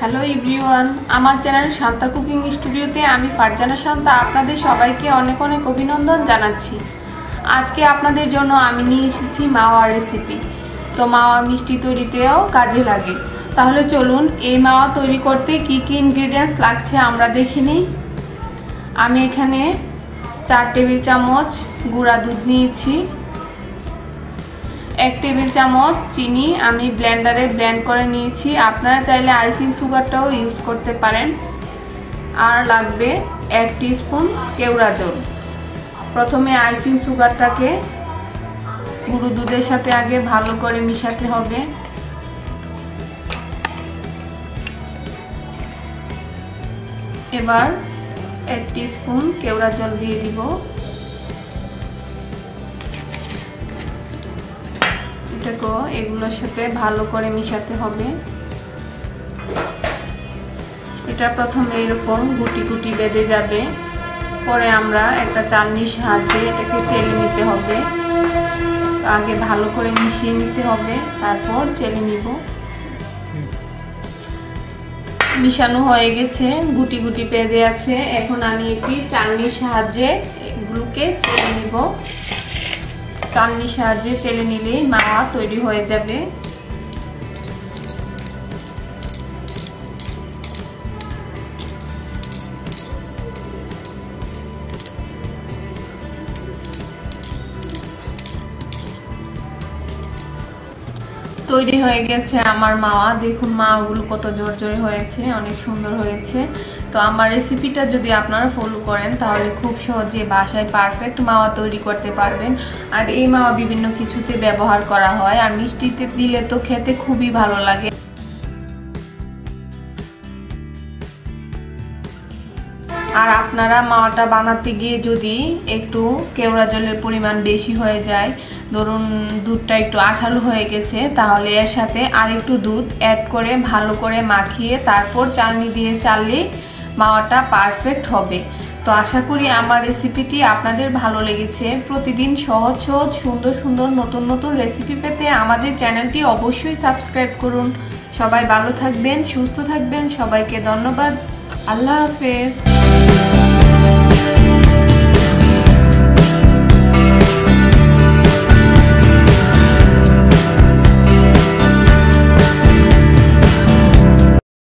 Hello everyone, আমার channel Shanta cooking স্টুডিওতে আমি ফারজানা শান্তা আপনাদের সবাইকে অনেক অনেক অভিনন্দন জানাচ্ছি। আজকে আপনাদের জন্য আমি নিয়ে এসেছি মাওয়া রেসিপি। তো মাওয়া মিষ্টি তৈরিতেও কাজে লাগে। তাহলে চলুন এই মাওয়া তৈরি করতে কি কি ইনগ্রেডিয়েন্টস লাগছে আমরা দেখে নিই। আমি এখানে 4 টেবিল চামচ গুঁড়া দুধ নিয়েছি, 1 টেবিল চামচ চিনি আমি ব্লেন্ডারে ব্লেন্ড করে নিয়েছি। আপনারা চাইলে আইসিং সুগারটাও ইউজ করতে পারেন। আর লাগবে 1 টিস্পুন কেওড়া জল। প্রথমে আইসিং সুগারটাকে গুঁড়ো দুধের সাথে আগে ভালো করে মিশাতে হবে। এবার 1 টিস্পুন কেওড়া জল দিয়ে দিব। এটাকে এগুলোর সাথে ভালো করে মিশাতে হবে। এটা প্রথমে এরকম গুটি গুটি বেঁধে যাবে, পরে আমরা একটা চালনির সাহায্যে এটাকে চেলে নিতে হবে। আগে ভালো করে মিশিয়ে নিতে হবে, তারপর চেলে নিব। মিশানো হয়ে গেছে, গুটি গুটি বেঁধে আছে। এখন আমি একটি চালনির সাহায্যে এগুলোকে চেলে নিব। চালনির সাহায্যে চেলে নিলেই মাওয়া তৈরি হয়ে যাবে। তৈরি হয়ে গেছে আমার মাওয়া। দেখুন মাওয়াগুলো কত জোরজোরে হয়েছে, অনেক সুন্দর হয়েছে। তো আমার রেসিপিটা যদি আপনারা ফলো করেন তাহলে খুব সহজে বাসায় পারফেক্ট মাওয়া তৈরি করতে পারবেন। আর এই মাওয়া বিভিন্ন কিছুতে ব্যবহার করা হয়, আর মিষ্টিতে দিলে তো খেতে খুবই ভালো লাগে। আর আপনারা মাওয়াটা বানাতে গিয়ে যদি একটু কেওড়া জলের পরিমাণ বেশি হয়ে যায়, ধরুন দুধটা একটু আঠালো হয়ে গেছে, তাহলে এর সাথে আর একটু দুধ অ্যাড করে ভালো করে মাখিয়ে তারপর চালনি দিয়ে চাললে মাওয়াটা পারফেক্ট হবে। তো আশা করি আমার রেসিপিটি আপনাদের ভালো লেগেছে। প্রতিদিন সহজ সহজ সুন্দর সুন্দর নতুন নতুন রেসিপি পেতে আমাদের চ্যানেলটি অবশ্যই সাবস্ক্রাইব করুন। সবাই ভালো থাকবেন, সুস্থ থাকবেন। সবাইকে ধন্যবাদ। আল্লাহ হাফেজ।